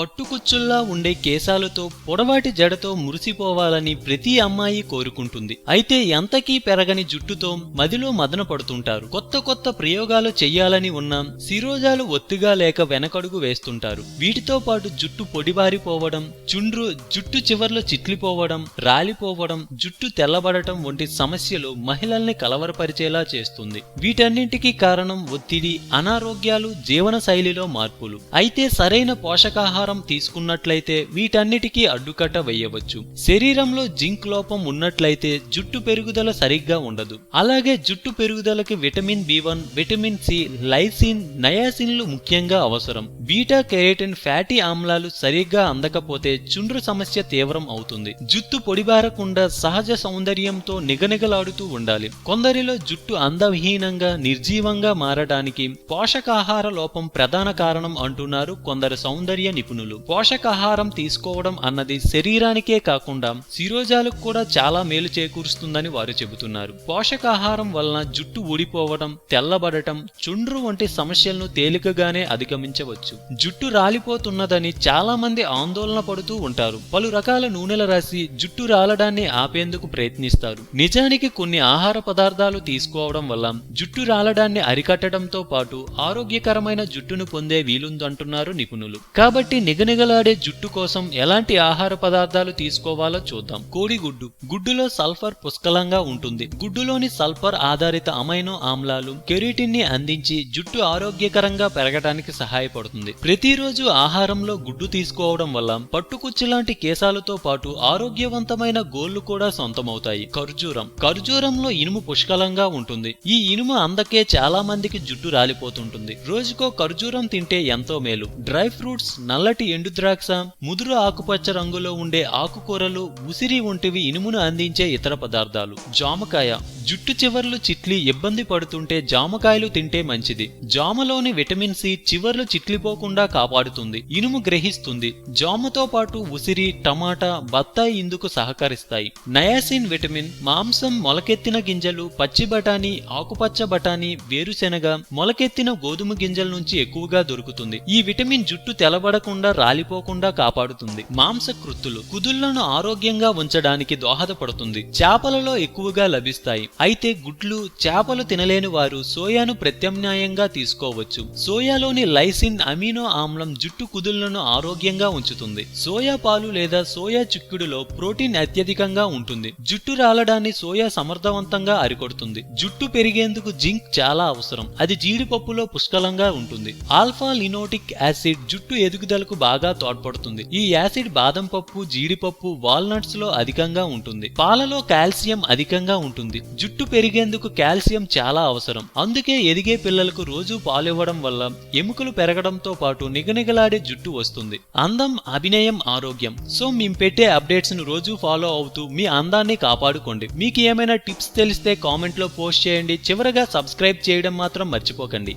పట్టుకుచ్చుల్లా ఉండే కేశాలతో పొడవాటి జడతో మురిసిపోవాలని ప్రతి అమ్మాయి కోరుకుంటుంది. అయితే ఎంతకీ పెరగని జుట్టుతో మదిలో మదన పడుతుంటారు. కొత్త కొత్త ప్రయోగాలు చెయ్యాలని ఉన్నా శిరోజాలు ఒత్తిగా లేక వెనకడుగు వేస్తుంటారు. వీటితో పాటు జుట్టు పొడిబారిపోవడం, జుట్టు చివర్లో చిట్లిపోవడం, రాలిపోవడం, జుట్టు తెల్లబడటం వంటి సమస్యలు మహిళల్ని కలవరపరిచేలా చేస్తుంది. వీటన్నింటికీ కారణం ఒత్తిడి, అనారోగ్యాలు, జీవన శైలిలో మార్పులు. అయితే సరైన పోషకాహారం తీసుకున్నట్లయితే వీటన్నిటికీ అడ్డుకట్ట వేయవచ్చు. శరీరంలో జింక్ లోపం ఉన్నట్లయితే జుట్టు పెరుగుదల సరిగ్గా ఉండదు. అలాగే జుట్టు పెరుగుదలకి vitamin B1, vitamin C, lysine, నయాసిన్లు ముఖ్యంగా అవసరం. బీటా కెరోటిన్ ఫ్యాటీ ఆమ్లాలు సరిగ్గా అందకపోతే చుండ్రు సమస్య తీవ్రం అవుతుంది. జుట్టు పొడిబారకుండా సహజ సౌందర్యంతో నిగనిగలాడుతూ ఉండాలి. కొందరిలో జుట్టు అందవిహీనంగా, నిర్జీవంగా మారడానికి పోషకాహార లోపం ప్రధాన కారణం అంటున్నారు కొందరు సౌందర్య నిపుణులు. పోషకాహారం తీసుకోవడం అన్నది శరీరానికే కాకుండా శిరోజాలకు కూడా చాలా మేలు చేకూరుస్తుందని వారు చెబుతున్నారు. పోషకాహారం వలన జుట్టు ఊడిపోవడం, తెల్లబడటం, చుండ్రు వంటి సమస్యలను తేలికగానే అధిగమించవచ్చు. జుట్టు రాలిపోతున్నదని చాలా మంది ఆందోళన పడుతూ ఉంటారు. పలు రకాల నూనెల రాసి జుట్టు రాలడాన్ని ఆపేందుకు ప్రయత్నిస్తారు. నిజానికి కొన్ని ఆహార పదార్థాలు తీసుకోవడం వల్ల జుట్టు రాలడాన్ని అరికట్టడంతో పాటు ఆరోగ్యకరమైన జుట్టును పొందే వీలుందంటున్నారు నిపుణులు. కాబట్టి నిగనిగలాడే జుట్టు కోసం ఎలాంటి ఆహార పదార్థాలు తీసుకోవాలో చూద్దాం. కోడిగుడ్డు. గుడ్డులో సల్ఫర్ పుష్కలంగా ఉంటుంది. గుడ్డులోని సల్ఫర్ ఆధారిత అమైనో ఆమ్లాలు కెరోటిన్ ని అందించి జుట్టు ఆరోగ్యకరంగా పెరగడానికి సహాయపడుతుంది. ప్రతిరోజు ఆహారంలో గుడ్డు తీసుకోవడం వల్ల పట్టుకుచ్చులాంటి కేశాలతో పాటు ఆరోగ్యవంతమైన గోళ్లు కూడా సొంతమవుతాయి. ఖర్జూరం. ఖర్జూరంలో ఇనుము పుష్కలంగా ఉంటుంది. ఈ ఇనుము అందకే చాలా మందికి జుట్టు రాలిపోతుంటుంది. రోజుకో ఖర్జూరం తింటే ఎంతో మేలు. డ్రై ఫ్రూట్స్, నల్లటి ఎండు ద్రాక్ష, ముదురు ఆకుపచ్చ రంగులో ఉండే ఆకుకూరలు, ఉసిరి వంటివి ఇనుమును అందించే ఇతర పదార్థాలు. జామకాయ. జుట్టు చివర్లు చిట్లి ఇబ్బంది పడుతుంటే జామకాయలు తింటే మంచిది. జామలోని విటమిన్ C చివర్లు చిట్లిపోకుండా కాపాడుతుంది, ఇనుము గ్రహిస్తుంది. జామతో పాటు ఉసిరి, టమాటా, బత్తాయి ఇందుకు సహకరిస్తాయి. నయాసిన్ విటమిన్ మాంసం, మొలకెత్తిన గింజలు, పచ్చి బఠానీ, ఆకుపచ్చ బఠానీ, వేరుశెనగ, మొలకెత్తిన గోధుమ గింజల నుంచి ఎక్కువగా దొరుకుతుంది. ఈ విటమిన్ జుట్టు తెలబడకుండా, రాలిపోకుండా కాపాడుతుంది. మాంసకృత్తులు కుదుళ్లను ఆరోగ్యంగా ఉంచడానికి దోహదపడుతుంది. చేపలలో ఎక్కువగా లభిస్తాయి. అయితే గుడ్లు, చేపలు తినలేని వారు సోయాను ప్రత్యామ్నాయంగా తీసుకోవచ్చు. సోయాలోని లైసిన్ అమినో ఆమ్లం జుట్టు కుదుళ్లను ఆరోగ్యంగా ఉంచుతుంది. సోయా పాలు లేదా సోయా చిక్కుడులో ప్రోటీన్ అత్యధికంగా ఉంటుంది. జుట్టు రాలడాన్ని సోయా సమర్థవంతంగా అరికొడుతుంది. జుట్టు పెరిగేందుకు జింక్ చాలా అవసరం. అది జీడిపప్పులో పుష్కలంగా ఉంటుంది. ఆల్ఫా లినోటిక్ యాసిడ్ జుట్టు ఎదుగుదలకు బాగా తోడ్పడుతుంది. ఈ యాసిడ్ బాదం పప్పు, జీడిపప్పు, వాల్నట్స్ లో అధికంగా ఉంటుంది. పాలలో కాల్షియం అధికంగా ఉంటుంది. జుట్టు పెరిగేందుకు కాల్షియం చాలా అవసరం. అందుకే ఎదిగే పిల్లలకు రోజు పాలివ్వడం వల్ల ఎముకలు పెరగడంతో పాటు నిగనిగలాడే జుట్టు వస్తుంది. అందం, అభినయం, ఆరోగ్యం. సో మేము పెట్టే అప్డేట్స్ ను రోజు ఫాలో అవుతూ మీ అందాన్ని కాపాడుకోండి. మీకు ఏమైనా టిప్స్ తెలిస్తే కామెంట్ లో పోస్ట్ చేయండి. చివరగా సబ్స్క్రైబ్ చేయడం మాత్రం మర్చిపోకండి.